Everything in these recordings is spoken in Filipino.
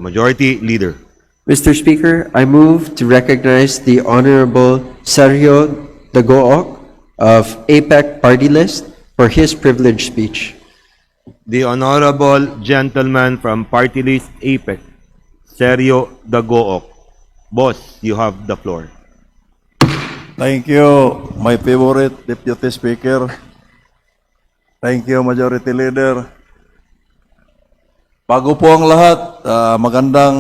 Majority Leader. Mr. Speaker, I move to recognize the Honorable Sergio Dagook of APEC Party List for his privileged speech. The Honorable Gentleman from Party List APEC, Sergio Dagook. Boss, you have the floor. Thank you, my favorite Deputy Speaker. Thank you, Majority Leader. Bago po ang lahat, magandang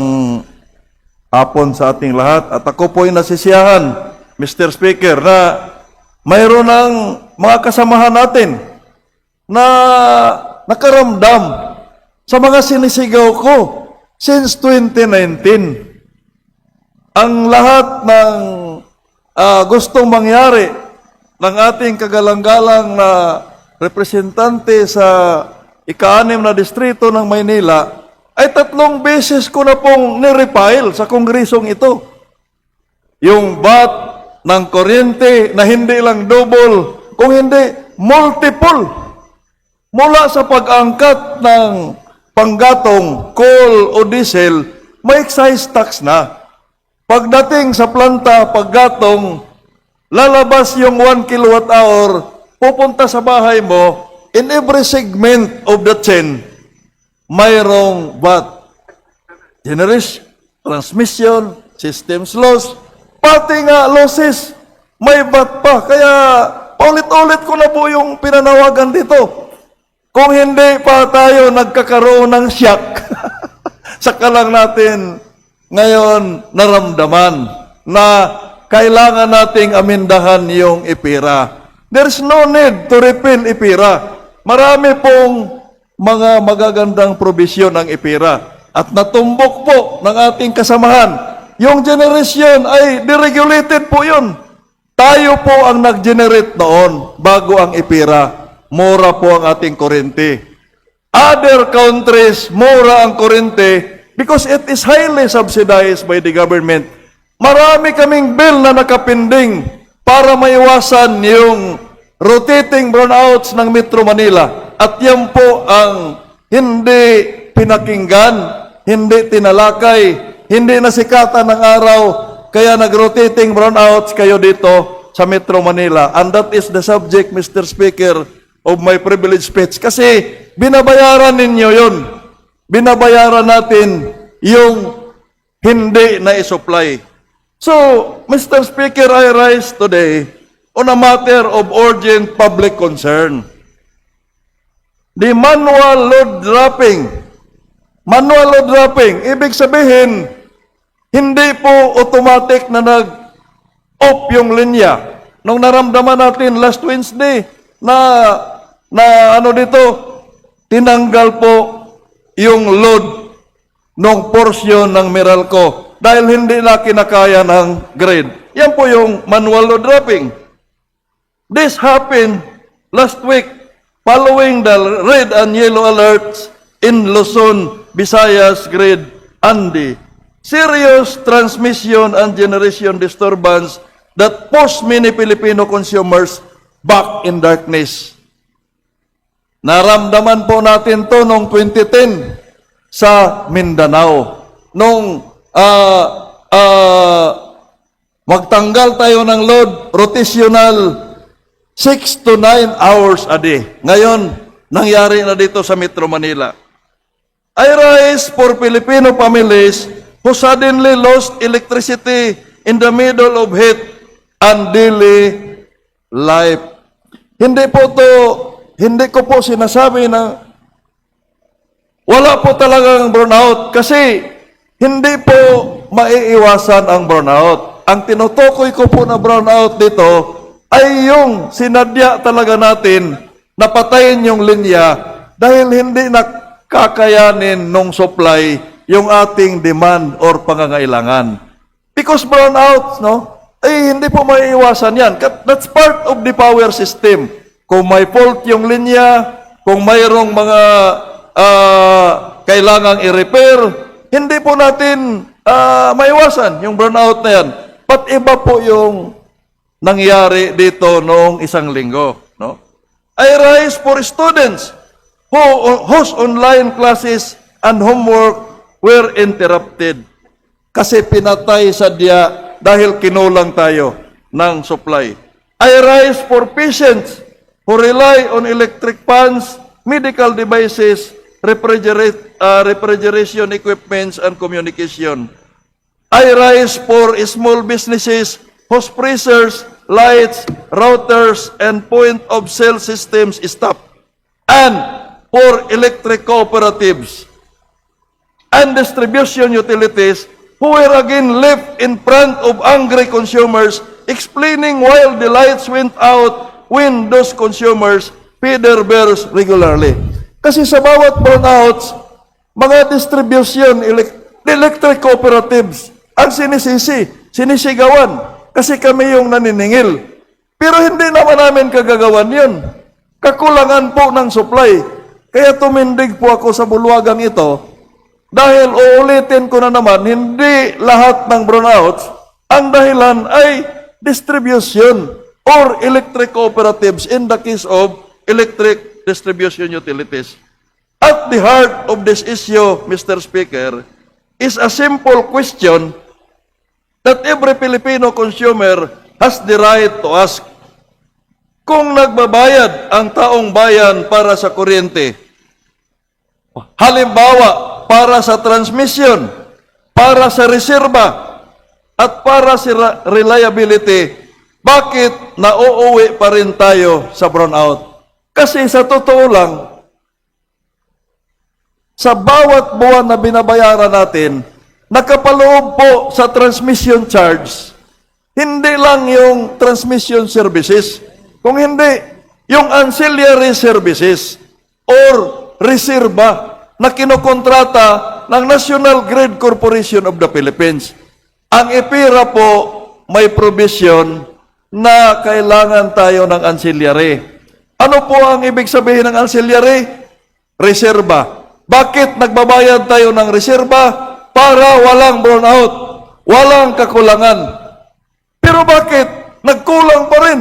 hapon sa ating lahat. At ako po ay nasisiyahan, Mr. Speaker, na mayroon ng mga kasamahan natin na nakaramdam sa mga sinisigaw ko since 2019. Ang lahat ng gustong mangyari ng ating kagalang-galang na representante sa ika-6 na distrito ng Maynila ay 3 beses ko na pong nirefile sa kongresong ito. Yung VAT ng kuryente na hindi lang double, kung hindi multiple, mula sa pag-angkat ng panggatong, coal o diesel, may excise tax na. Pagdating sa planta, paggatong, lalabas yung 1 kilowatt hour, pupunta sa bahay mo, in every segment of the chain, mayroong VAT. Generation, transmission, systems loss, pati nga losses, may VAT pa. Kaya paulit-ulit ko na po yung pinanawagan dito. Kung hindi pa tayo nagkakaroon ng shock, saka lang natin ngayon naramdaman na kailangan nating amindahan yung IPIRA. There's no need to repeal IPIRA. Marami pong mga magagandang probisyon ng IPIRA at natumbok po ng ating kasamahan. Yung generation ay deregulated po yun. Tayo po ang nag-generate noon bago ang IPIRA. Mura po ang ating kuryente. Other countries, mura ang kuryente because it is highly subsidized by the government. Marami kaming bill na nakapinding para maiwasan yung rotating brownouts ng Metro Manila. At yan po ang hindi pinakinggan, hindi tinalakay, hindi nasikatan ng araw, kaya nag-rotating brownouts kayo dito sa Metro Manila. And that is the subject, Mr. Speaker, of my privilege speech. Kasi binabayaran ninyo yun. Binabayaran natin yung hindi na isupply. So, Mr. Speaker, I rise today on a matter of urgent public concern. The manual load dropping. Manual load dropping, ibig sabihin, hindi po automatic na nag-off yung linya. Nung naramdaman natin last Wednesday na tinanggal po yung load ng porsyon ng Meralco dahil hindi na kinakaya ng grid. Yan po yung manual load dropping. This happened last week following the red and yellow alerts in Luzon, Visayas grid and the serious transmission and generation disturbance that pushed many Filipino consumers back in darkness. Naramdaman po natin to noong 2010 sa Mindanao. Nung magtanggal tayo ng load, rotational 6 to 9 hours a day. Ngayon, nangyari na dito sa Metro Manila. I rise for Filipino families who suddenly lost electricity in the middle of heat and daily life. Hindi ko po sinasabi na wala po talagang burnout kasi hindi po maiiwasan ang burnout. Ang tinutukoy ko po na burnout dito ay yung sinadya talaga natin na patayin yung linya dahil hindi nakakayanin nung supply yung ating demand or pangangailangan. Because burnout, hindi po maiiwasan yan. That's part of the power system. Kung may fault yung linya, kung mayroong mga kailangang i-repair, hindi po natin maiwasan yung burnout na yan. But iba po yung nangyari dito noong 1 linggo. I rise for students whose online classes and homework were interrupted. Kasi pinatay sadya dahil kinulang tayo ng supply. I rise for patients who rely on electric fans, medical devices, refrigeration equipments, and communication. I rise for small businesses whose freezers, lights, routers, and point-of-sale systems stop. And for electric cooperatives and distribution utilities who were again left in front of angry consumers, explaining why the lights went out when those consumers pay their bills regularly. Kasi sa bawat brownouts, mga distribution, electric cooperatives, ang sinisigawan, kasi kami yung naniningil. Pero hindi naman namin kagagawan yun. Kakulangan po ng supply. Kaya tumindig po ako sa bulwagang ito, dahil uulitin ko na naman, hindi lahat ng brownouts, ang dahilan ay distribution or electric cooperatives in the case of electric distribution utilities. At the heart of this issue, Mr. Speaker, is a simple question that every Filipino consumer has the right to ask. Kung nagbabayad ang taong bayan para sa kuryente, halimbawa para sa transmission, para sa reserba, at para sa reliability, bakit nauuwi pa rin tayo sa brownout? Kasi sa totoo lang, sa bawat buwan na binabayaran natin, nakapaloob po sa transmission charge, hindi lang yung transmission services, kung hindi, yung ancillary services or reserba na kinokontrata ng National Grid Corporation of the Philippines. Ang EPIRA po may provision na kailangan tayo ng ancillary. Ano po ang ibig sabihin ng ancillary? Reserba. Bakit nagbabayad tayo ng reserba? Para walang brownout, walang kakulangan. Pero bakit nagkulang pa rin?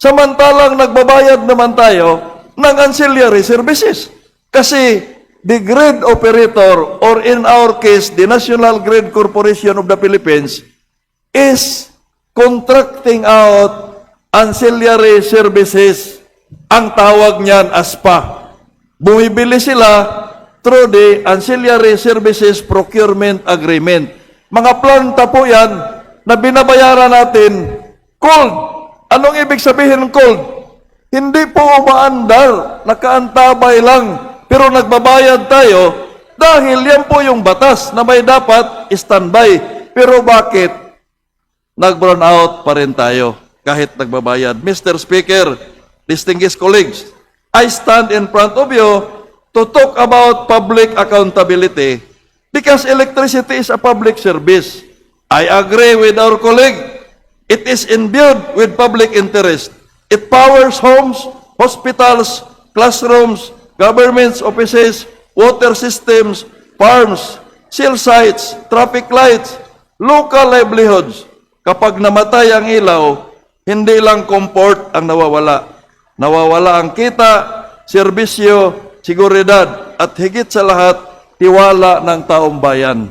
Samantalang nagbabayad naman tayo ng ancillary services. Kasi the grid operator, or in our case, the National Grid Corporation of the Philippines, is contracting out ancillary services. Ang tawag niyan ASPA. Bumibili sila through the Ancillary Services Procurement Agreement. Mga planta po yan na binabayaran natin cold. Anong ibig sabihin ng cold? Hindi po umaandar, nakaantabay lang, pero nagbabayad tayo dahil yan po yung batas na may dapat standby. Pero bakit nag-brown out pa rin tayo kahit nagbabayad? Mr. Speaker, distinguished colleagues, I stand in front of you to talk about public accountability because electricity is a public service. I agree with our colleague. It is imbued with public interest. It powers homes, hospitals, classrooms, government offices, water systems, farms, cell sites, traffic lights, local livelihoods. Kapag namatay ang ilaw, hindi lang comfort ang nawawala. Nawawala ang kita, serbisyo, seguridad, at higit sa lahat, tiwala ng taong bayan.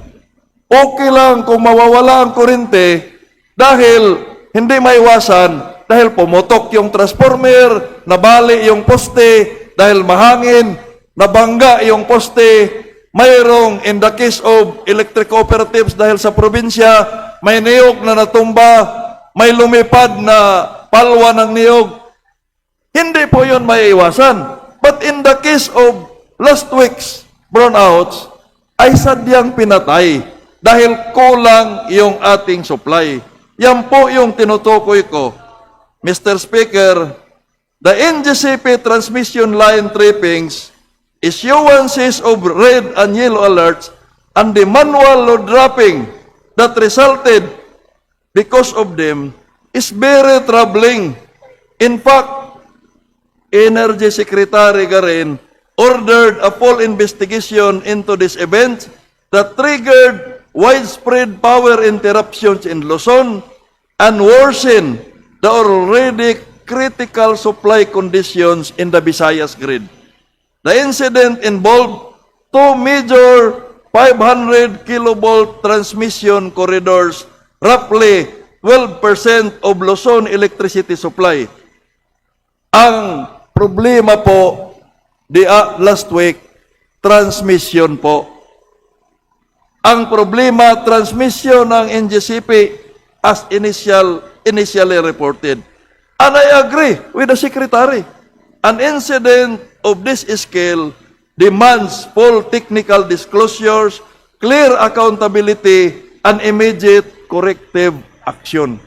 Okay lang kung mawawala ang kuryente dahil hindi maiwasan, dahil pumutok yung transformer, nabali yung poste, dahil mahangin, nabangga yung poste, mayroong in the case of electric cooperatives dahil sa probinsya, may niyog na natumba, may lumipad na palwa ng niyog. Hindi po yun maiiwasan. But in the case of last week's brownouts, ay sadyang pinatay dahil kulang yung ating supply. Yan po yung tinutukoy ko. Mr. Speaker, the NGCP transmission line trippings, issuances of red and yellow alerts, and the manual load dropping that resulted because of them is very troubling. In fact, Energy Secretary Garin ordered a full investigation into this event that triggered widespread power interruptions in Luzon and worsened the already critical supply conditions in the Visayas grid. The incident involved two major 500 kilovolt transmission corridors, roughly 12% of Luzon electricity supply. Ang problema po, last week, transmission po. Ang problema, transmission ng NGCP as initially reported. And I agree with the Secretary. An incident of this scale demands full technical disclosures, clear accountability, and immediate corrective action.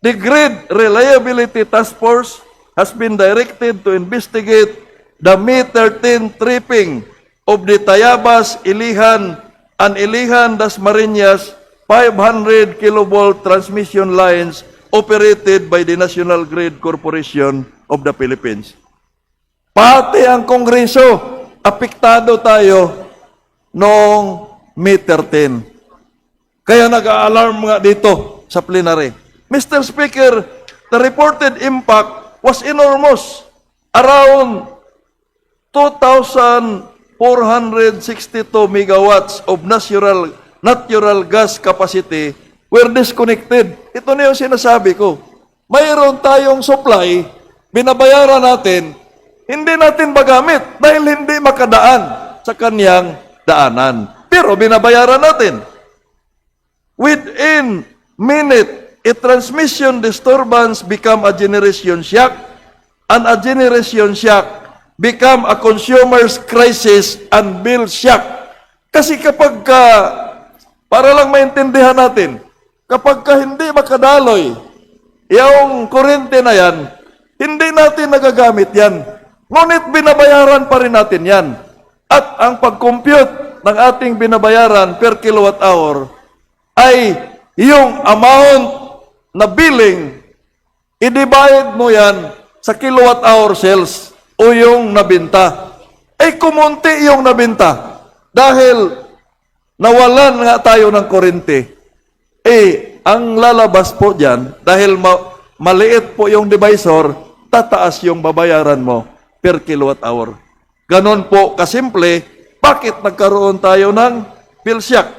The Grid Reliability Task Force has been directed to investigate the May 13 tripping of the Tayabas, Ilihan, and Ilihan Dasmariñas 500 kilovolt transmission lines operated by the National Grid Corporation of the Philippines. Pati ang Kongreso, apektado tayo noong May 13. Kaya nag-a-alarm nga dito sa plenary. Mr. Speaker, the reported impact was enormous. Around 2,462 megawatts of natural gas capacity were disconnected. Ito na yung sinasabi ko. Mayroon tayong supply, binabayaran natin, hindi natin magamit dahil hindi makadaan sa kanyang daanan. Pero binabayaran natin. Within minute, a transmission disturbance become a generation shock, and a generation shock become a consumer's crisis and bill shock. Kasi kapag para lang maintindihan natin, kapag hindi makadaloy, yung kurente na yan, hindi natin nagagamit yan. Ngunit binabayaran pa rin natin yan. At ang pag-compute ng ating binabayaran per kilowatt hour ay yung amount na billing, i-divide mo yan sa kilowatt hour sales o yung nabinta. Ay kumunti yung nabinta dahil nawalan nga tayo ng kurente. Ang lalabas po dyan, dahil maliit po yung divisor, tataas yung babayaran mo per kilowatt hour. Ganon po kasimple, bakit nagkaroon tayo ng bill shock?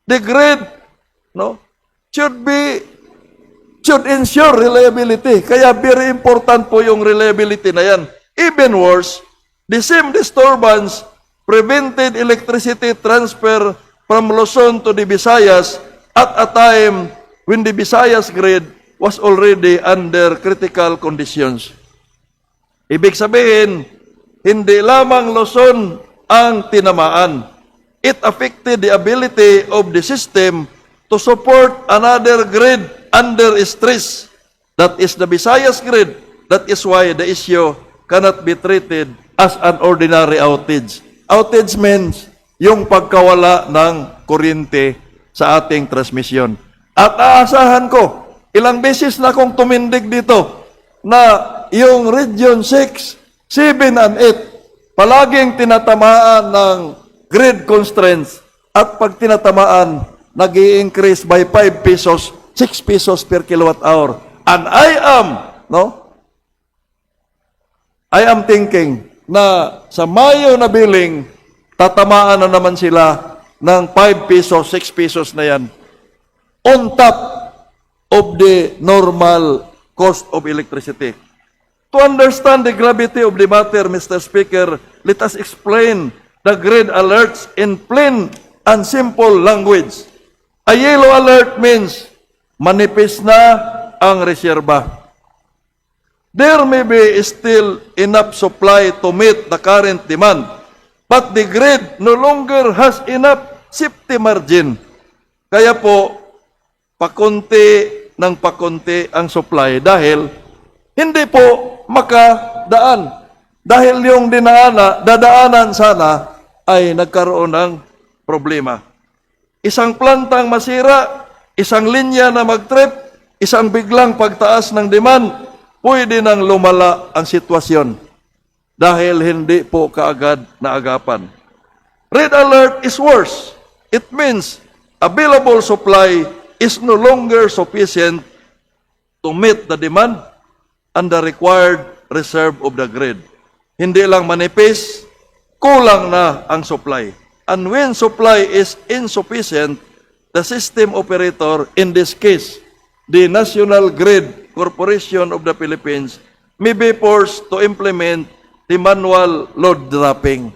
The grid, should ensure reliability. Kaya very important po yung reliability na yan. Even worse, the same disturbance prevented electricity transfer from Luzon to the Visayas at a time when the Visayas grid was already under critical conditions. Ibig sabihin, hindi lamang Luzon ang tinamaan. It affected the ability of the system to support another grid under stress. That is the Visayas grid. That is why the issue cannot be treated as an ordinary outage. Outage means yung pagkawala ng kuryente sa ating transmission. At aasahan ko, ilang beses na akong tumindig dito na yung Region 6, 7, and 8 palaging tinatamaan ng grid constraints at pag tinatamaan, nag-i-increase by 5 pesos, 6 pesos per kilowatt hour. And I am thinking na sa Mayo na billing, tatamaan na naman sila ng 5 pesos, 6 pesos na yan on top of the normal cost of electricity. To understand the gravity of the matter, Mr. Speaker, let us explain the grid alerts in plain and simple language. A yellow alert means manipis na ang reserba. There may be still enough supply to meet the current demand, but the grid no longer has enough safety margin. Kaya po, pakunti ng pakunti ang supply dahil hindi po makadaan. Dahil yung dadaanan sana ay nagkaroon ng problema. Isang plantang masira, isang linya na mag-trip, isang biglang pagtaas ng demand, pwede nang lumala ang sitwasyon dahil hindi po kaagad naagapan. Red alert is worse. It means available supply is no longer sufficient to meet the demand and the required reserve of the grid. Hindi lang manipis, kulang na ang supply. And when supply is insufficient, the system operator, in this case, the National Grid Corporation of the Philippines, may be forced to implement the manual load dropping.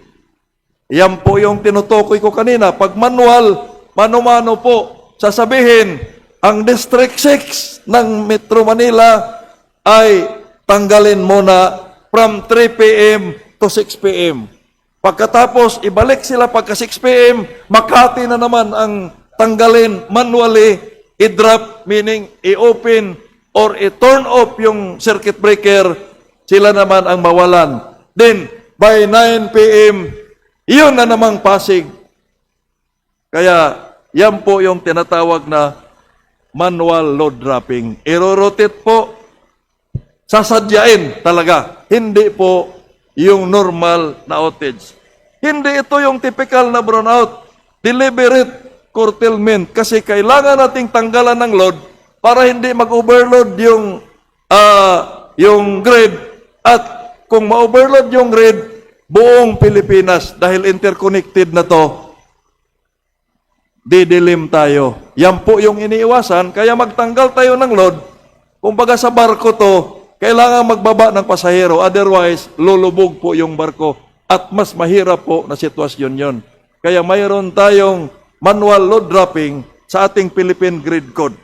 Yan po yung tinutukoy ko kanina. Pag manual, mano-mano po, sasabihin, ang District 6 ng Metro Manila ay tanggalin muna from 3 p.m. to 6 p.m. Pagkatapos, ibalik sila pagka 6 p.m., Makati na naman ang tanggalin manually, i-drop, meaning i-open or i-turn off yung circuit breaker, sila naman ang mawalan. Then, by 9 p.m., iyon na namang Pasig. Kaya, yan po yung tinatawag na manual load dropping. I-rotate po, sasadyain talaga. Hindi po yung normal na outage. Hindi ito yung typical na brownout. Deliberate curtailment. Kasi kailangan nating tanggalan ng load para hindi mag-overload yung grid. At kung ma-overload yung grid, buong Pilipinas, dahil interconnected na to, didilim tayo. Yan po yung iniiwasan, kaya magtanggal tayo ng load. Kumbaga sa barko to, kailangan magbaba ng pasahero, otherwise, lulubog po yung barko. At mas mahirap po na sitwasyon yon. Kaya mayroon tayong manual load dropping sa ating Philippine Grid Code.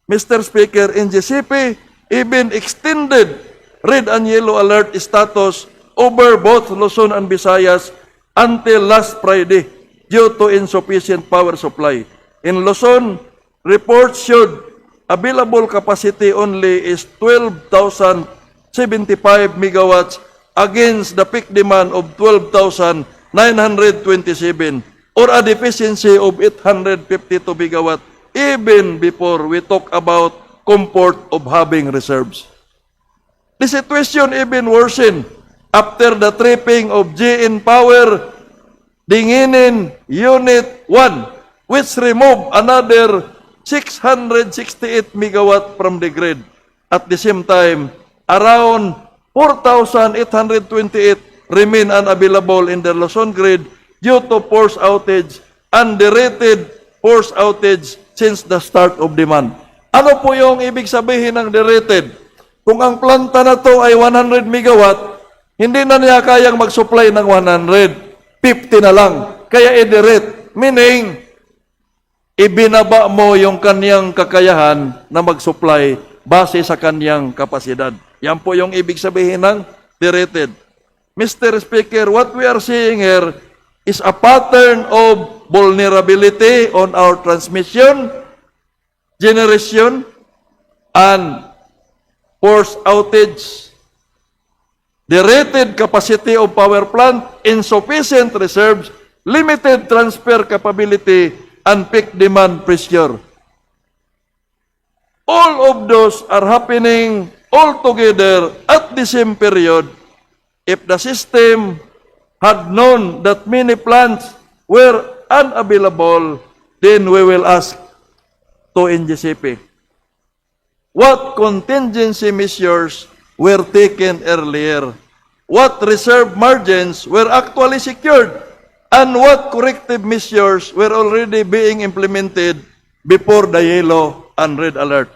Mr. Speaker, NGCP even extended red and yellow alert status over both Luzon and Visayas until last Friday due to insufficient power supply. In Luzon, reports showed available capacity only is 12,075 megawatts against the peak demand of 12,927 or a deficiency of 852 megawatt even before we talk about comfort of having reserves. The situation even worsened after the tripping of GN Power Dinginin Unit 1, which removed another 668 megawatt from the grid. At the same time, around 4,828 remain unavailable in the Luzon grid due to force outage and the rated force outage since the start of demand. Ano po yung ibig sabihin ng derated? Kung ang planta na to ay 100 megawatt, hindi na niya kayang mag-supply ng 100. 50 na lang. Kaya i-derate. Meaning, ibinaba mo yung kanyang kakayahan na mag-supply base sa kanyang kapasidad. Yan po yung ibig sabihin ng derated. Mr. Speaker, what we are seeing here is a pattern of vulnerability on our transmission, generation, and force outage. The rated capacity of power plant, insufficient reserves, limited transfer capability, and peak demand pressure. All of those are happening all together at the same period. If the system had known that many plants were unavailable, then we will ask to NGCP, what contingency measures were taken earlier? What reserve margins were actually secured? And what corrective measures were already being implemented before the yellow and red alert?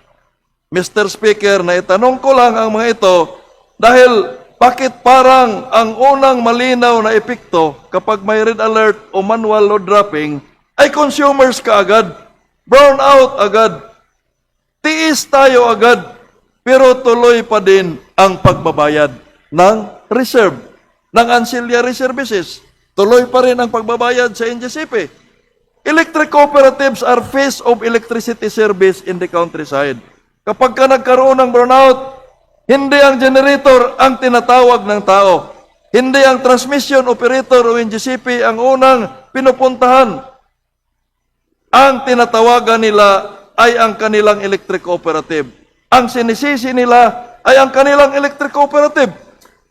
Mr. Speaker, naitanong ko lang ang mga ito dahil bakit parang ang unang malinaw na epekto kapag may red alert o manual load dropping ay consumers kaagad, brown out agad, tiis tayo agad, pero tuloy pa din ang pagbabayad ng reserve, ng ancillary services. Tuloy pa rin ang pagbabayad sa NGCP. Electric cooperatives are face of electricity service in the countryside. Kapag ka nagkaroon ng brownout, hindi ang generator ang tinatawag ng tao. Hindi ang transmission operator o NGCP ang unang pinupuntahan. Ang tinatawagan nila ay ang kanilang electric cooperative. Ang sinisisi nila ay ang kanilang electric cooperative.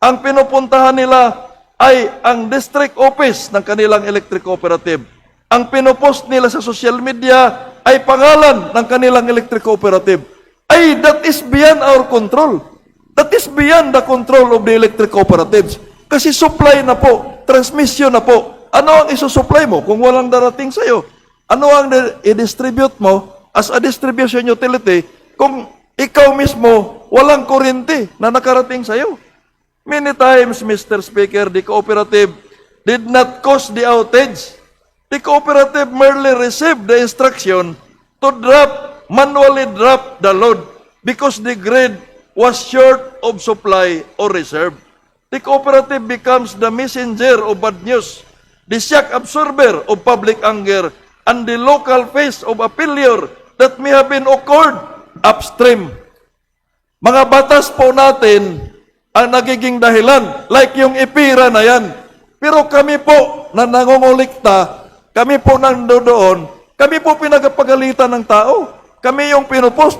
Ang pinupuntahan nila ay ang district office ng kanilang electric cooperative. Ang pinupost nila sa social media ay pangalan ng kanilang electric cooperative. Ay, that is beyond our control. That is beyond the control of the electric cooperatives. Kasi supply na po, transmission na po. Ano ang isusupply mo kung walang darating sa'yo? Ano ang i-distribute mo as a distribution utility kung ikaw mismo walang kuryente na nakarating sa'yo? Many times, Mr. Speaker, the cooperative did not cause the outage. The cooperative merely received the instruction to manually drop the load because the grid was short of supply or reserve. The cooperative becomes the messenger of bad news, the shock absorber of public anger, and the local face of a failure that may have been occurred upstream. Mga batas po natin ang nagiging dahilan, like yung IPIRA na yan. Pero kami po na nangungulikta, kami po nandoon, kami po pinagpagalitan ng tao. Kami yung pinupost.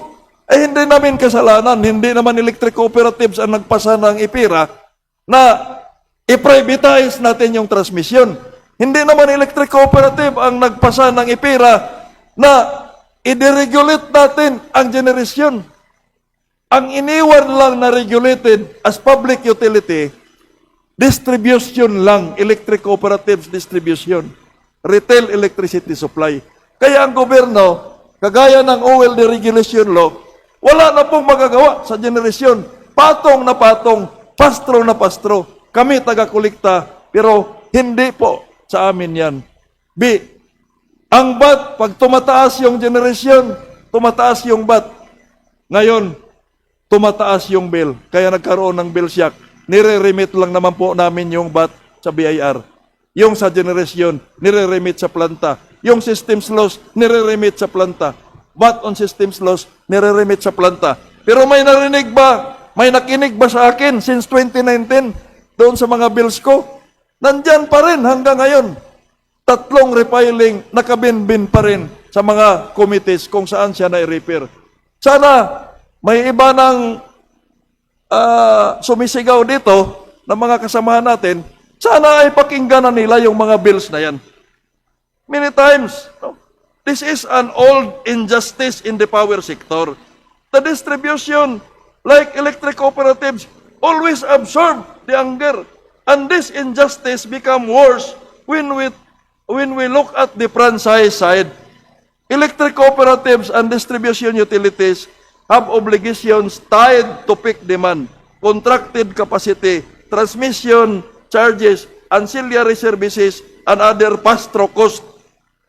Eh hindi namin kasalanan, hindi naman electric cooperatives ang nagpasa ng IPIRA na i-privatize natin yung transmission. Hindi naman electric cooperative ang nagpasa ng IPIRA na i-deregulate natin ang generation. Ang iniwan lang na regulated as public utility, distribution lang, electric cooperatives distribution, retail electricity supply. Kaya ang gobyerno, kagaya ng oil deregulation law, wala na pong magagawa sa generation. Patong na patong, pastro na pastro. Kami taga-kolekta, pero hindi po sa amin yan. B, ang BAT, pag tumataas yung generation, tumataas yung BAT. Ngayon, tumataas yung bill. Kaya nagkaroon ng bill shock. Nire-remit lang naman po namin yung BAT sa BIR. Yung sa generation, nire-remit sa planta. Yung systems loss, nire-remit sa planta. BAT on systems loss, nire-remit sa planta. Pero may narinig ba, may nakinig ba sa akin since 2019 doon sa mga bills ko? Nandyan pa rin hanggang ngayon. 3 refiling, nakabinbin pa rin sa mga committees kung saan siya na-repair. Sana may iba ng sumisigaw dito ng mga kasamahan natin, sana ay pakinggan na nila yung mga bills na yan. Many times, no? This is an old injustice in the power sector. The distribution, like electric cooperatives, always absorb the anger. And this injustice become worse when we look at the franchise side. Electric cooperatives and distribution utilities have obligations tied to peak demand, contracted capacity, transmission charges, ancillary services, and other pass-through costs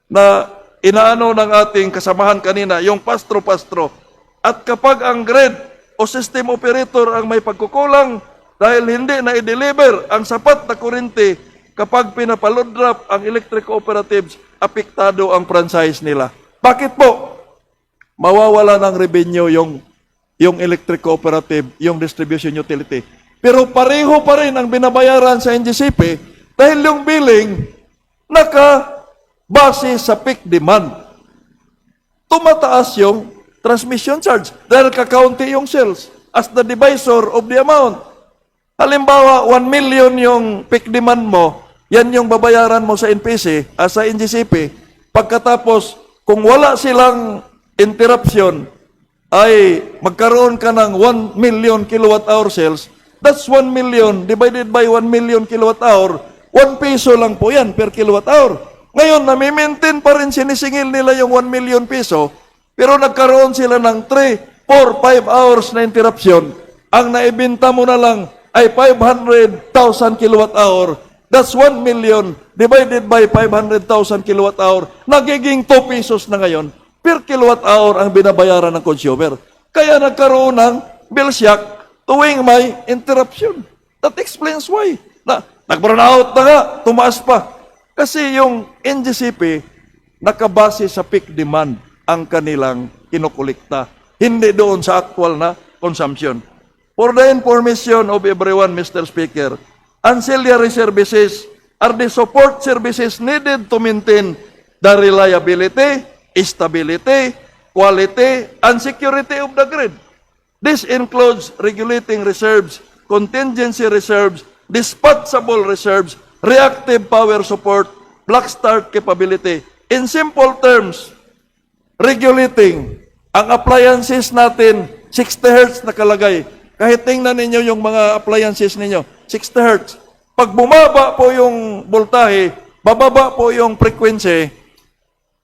na inaano ng ating kasamahan kanina, yung pastro-pastro. At kapag ang grid o system operator ang may pagkukulang dahil hindi na i-deliver ang sapat na kuryente, kapag pinapaload drop ang electric cooperatives, apektado ang franchise nila. Bakit po? Mawawala ng revenue yung electric cooperative, yung distribution utility. Pero pareho pa rin ang binabayaran sa NGCP dahil yung billing base sa peak demand. Tumataas yung transmission charge dahil kakaunti yung sales as the divisor of the amount. Halimbawa, 1 million yung peak demand mo, yan yung babayaran mo sa NPC, sa NGCP. Pagkatapos, kung wala silang interruption, ay magkaroon ka ng 1 million kilowatt-hour sales, that's 1 million divided by 1 million kilowatt-hour, 1 peso lang po yan per kilowatt-hour. Ngayon, nami-maintain pa rin sinisingil nila yung 1 million peso, pero nagkaroon sila ng 3, 4, 5 hours na interruption. Ang naibenta mo na lang ay 500,000 kilowatt-hour. That's 1 million divided by 500,000 kilowatt-hour. Nagiging 2 pesos na ngayon per kilowatt-hour ang binabayaran ng consumer. Kaya nagkaroon ng bill shock tuwing may interruption. That explains why. Nag-burn out na nga, tumaas pa. Kasi yung NGCP, nakabase sa peak demand ang kanilang kinukulikta. Hindi doon sa actual na consumption. For the information of everyone, Mr. Speaker, ancillary services are the support services needed to maintain the reliability, stability, quality, and security of the grid. This includes regulating reserves, contingency reserves, dispatchable reserves, reactive power support, black start capability. In simple terms, regulating ang appliances natin, 60 Hz nakalagay. Kahit tingnan ninyo yung mga appliances ninyo, 60 Hz. Pag bumaba po yung voltahe, bababa po yung frequency,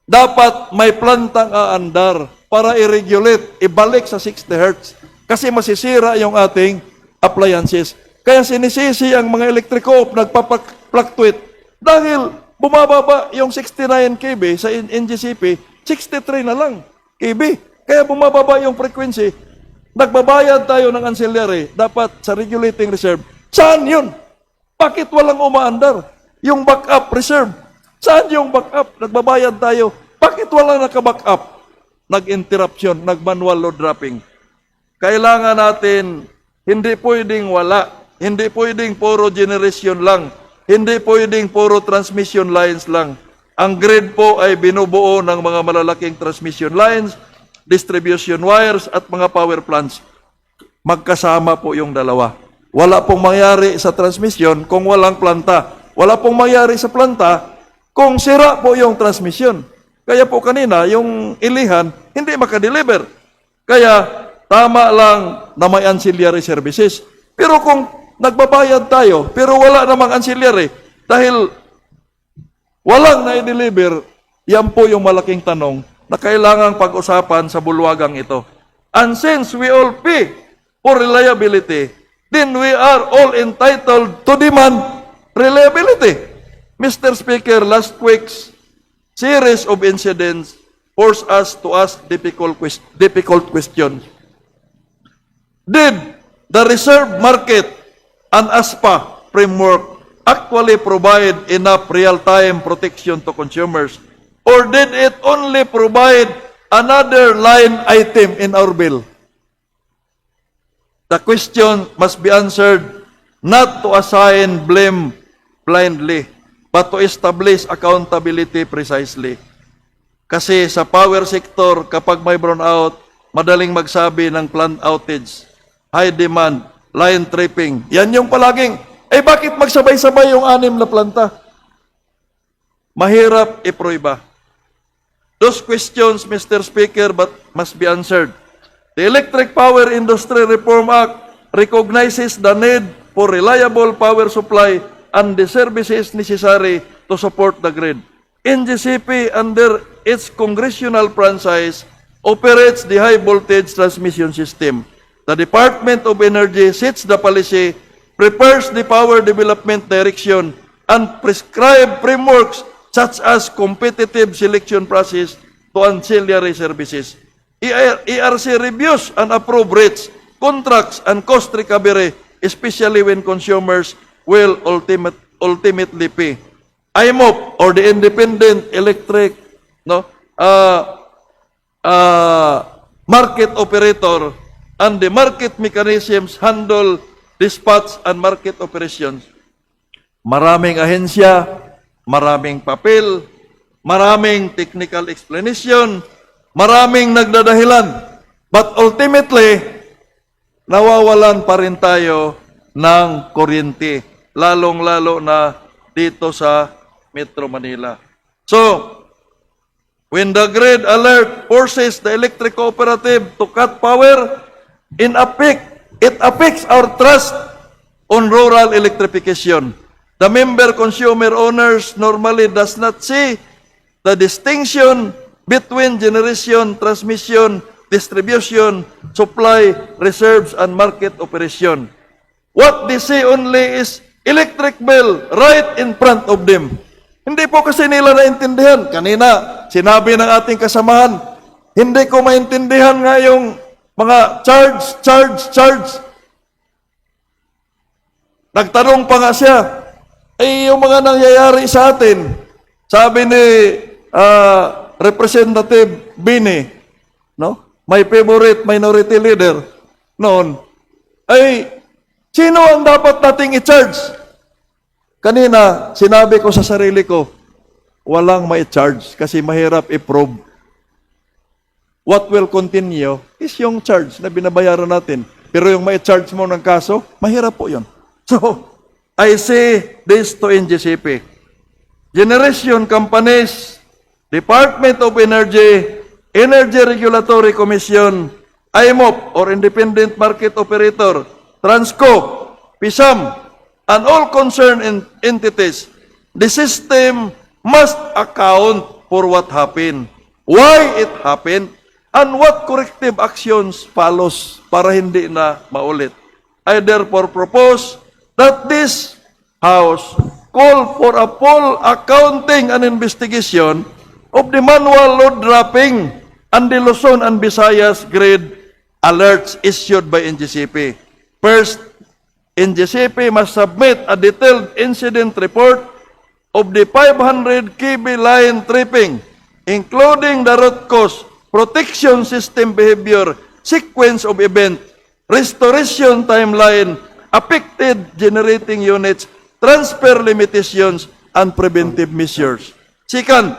dapat may plantang aandar para i-regulate, ibalik sa 60 Hz. Kasi masisira yung ating appliances. Kaya sinisisi ang mga elektriko nagpa-fluctuate dahil bumababa yung 69 kb sa NGCP, 63 na lang kb. Kaya bumababa yung frequency. Nagbabayad tayo ng ancillary, dapat sa regulating reserve. Saan yun? Bakit walang umaandar? Yung backup reserve. Saan yung backup? Nagbabayad tayo. Bakit walang naka-backup? Nag-interruption, nag-manual load dropping. Kailangan natin, hindi pwedeng wala. Hindi pwedeng puro generation lang. Hindi pwedeng puro transmission lines lang. Ang grid po ay binubuo ng mga malalaking transmission lines, distribution wires, at mga power plants. Magkasama po yung dalawa. Wala pong mangyari sa transmission kung walang planta. Wala pong mangyari sa planta kung sira po yung transmission. Kaya po kanina, yung ilihan, hindi makadeliver. Kaya tama lang na may ancillary services. Pero kung nagbabayad tayo, pero wala namang ancillary, dahil walang na-deliver, yan po yung malaking tanong na kailangang pag-usapan sa bulwagang ito. And since we all pay for reliability, then we are all entitled to demand reliability. Mr. Speaker, last week's series of incidents forced us to ask difficult questions. Did the reserve market and ASPA framework actually provide enough real-time protection to consumers? Or did it only provide another line item in our bill? The question must be answered not to assign blame blindly, but to establish accountability precisely. Kasi sa power sector, kapag may brownout, madaling magsabi ng plant outage, high demand, line tripping. Yan yung palaging, bakit magsabay-sabay yung 6 na planta? Mahirap ipruiba. Those questions, Mr. Speaker, but must be answered. The Electric Power Industry Reform Act recognizes the need for reliable power supply and the services necessary to support the grid. NGCP, under its congressional franchise, operates the high voltage transmission system. The Department of Energy sets the policy, prepares the power development direction, and prescribe frameworks such as competitive selection process to ancillary services. ERC reviews and approve rates, contracts, and cost recovery, especially when consumers will ultimately pay. IMOP, or the Independent Electric Market Operator, and the market mechanisms handle dispatch and market operations. Maraming ahensya, maraming papel, maraming technical explanation, maraming nagdadahilan. But ultimately, nawawalan pa rin tayo ng kuryente, lalong-lalo na dito sa Metro Manila. So, when the grid alert forces the electric cooperative to cut power, it affects our trust on rural electrification. The member consumer owners normally does not see the distinction between generation, transmission, distribution, supply, reserves, and market operation. What they see only is electric bill right in front of them. Hindi po kasi nila naintindihan. Kanina, sinabi ng ating kasamahan, hindi ko maintindihan nga yung mga charge. Nagtanong pa nga siya, yung mga nangyayari sa atin, sabi ni Representative Bini, my favorite minority leader noon, sino ang dapat nating i-charge? Kanina, sinabi ko sa sarili ko, walang may charge kasi mahirap i-probe. What will continue is yung charge na binabayaran natin. Pero yung may charge mo ng kaso, mahirap po yun. So, I say this to NGCP. Generation companies, Department of Energy, Energy Regulatory Commission, IMOP or Independent Market Operator, Transco, PISAM, and all concerned entities, the system must account for what happened, why it happened, and what corrective actions follows para hindi na maulit. I therefore propose that this House call for a full accounting and investigation of the manual load dropping and the Luzon and Visayas grid alerts issued by NGCP. First, NGCP must submit a detailed incident report of the 500 kV line tripping, including the root cause, protection system behavior, sequence of event, restoration timeline, affected generating units, transfer limitations, and preventive measures. Second,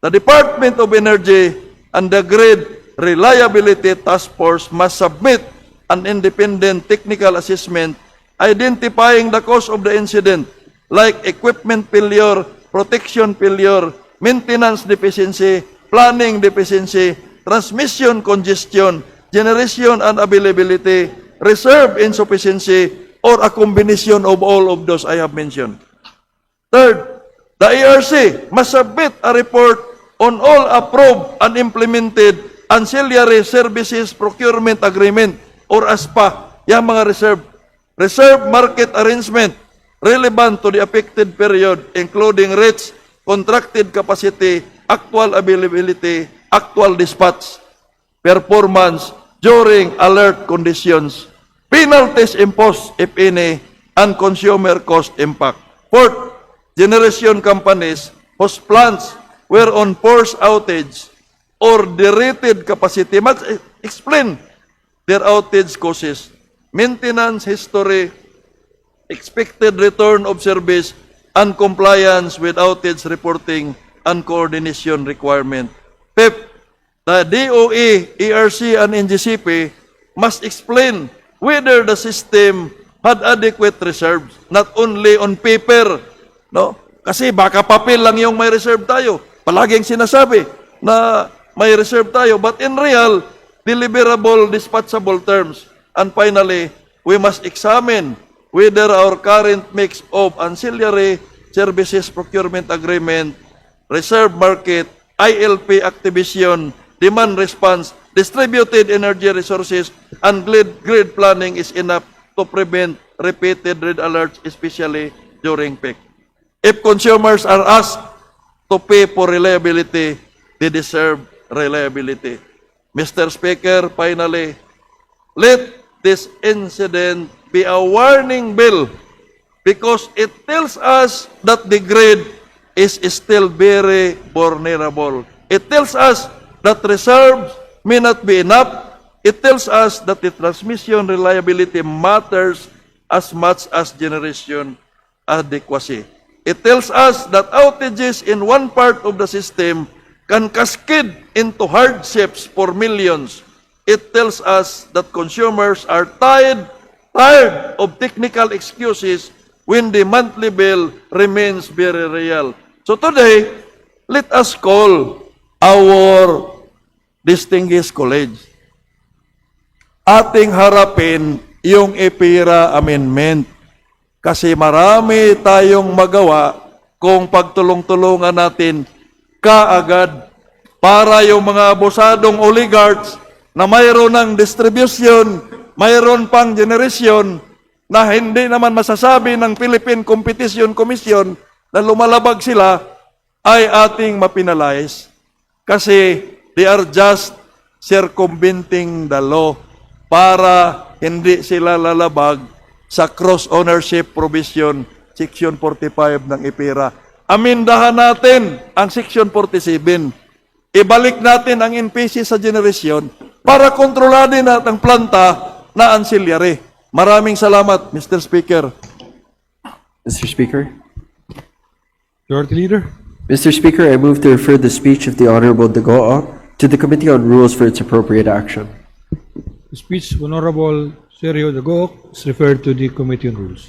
the Department of Energy and the Grid Reliability Task Force must submit an independent technical assessment identifying the cause of the incident, like equipment failure, protection failure, maintenance deficiency, planning deficiency, transmission congestion, generation unavailability, reserve insufficiency, or a combination of all of those I have mentioned. Third, the ERC must submit a report on all approved and implemented ancillary services procurement agreement or ASPA, yung mga reserve market arrangement relevant to the affected period, including rates, contracted capacity, actual availability, actual dispatch, performance during alert conditions, penalties imposed, if any, and consumer cost impact. Fourth, generation companies whose plants were on forced outage or derated capacity must explain their outage causes, maintenance history, expected return of service, and compliance with outage reporting and coordination requirement. Fifth, the DOE, ERC, and NGCP must explain whether the system had adequate reserves, not only on paper, no? Kasi baka papel lang yung may reserve tayo. Palaging sinasabi na may reserve tayo, but in real, deliverable, dispatchable terms. And finally, we must examine whether our current mix of ancillary services procurement agreement, reserve market, ILP activation, demand response, distributed energy resources, and grid planning is enough to prevent repeated red alerts, especially during peak. If consumers are asked to pay for reliability, they deserve reliability. Mr. Speaker, finally, let this incident be a warning bell because it tells us that the grid is still very vulnerable. It tells us that reserves may not be enough. It tells us that the transmission reliability matters as much as generation adequacy. It tells us that outages in one part of the system can cascade into hardships for millions. It tells us that consumers are tired of technical excuses when the monthly bill remains very real. So today, let us call our distinguished colleagues. Ating harapin yung EPIRA amendment kasi marami tayong magawa kung pagtulong-tulungan natin kaagad para yung mga abusadong oligarchs na mayroon ng distribution, mayroon pang generation na hindi naman masasabi ng Philippine Competition Commission na lumalabag sila ay ating mapinalize kasi they are just circumventing the law para hindi sila lalabag sa cross-ownership provision, Section 45 ng EPIRA. Amindahan natin ang Section 47. Ibalik natin ang NPC sa generation para kontroladin natin ang planta na ancillary. Maraming salamat, Mr. Speaker. Mr. Speaker? Majority Leader. Mr. Speaker, I move to refer the speech of the Honorable Dagoa to the Committee on Rules for its appropriate action. The speech of Honorable Sergio Dagoc is referred to the Committee on Rules.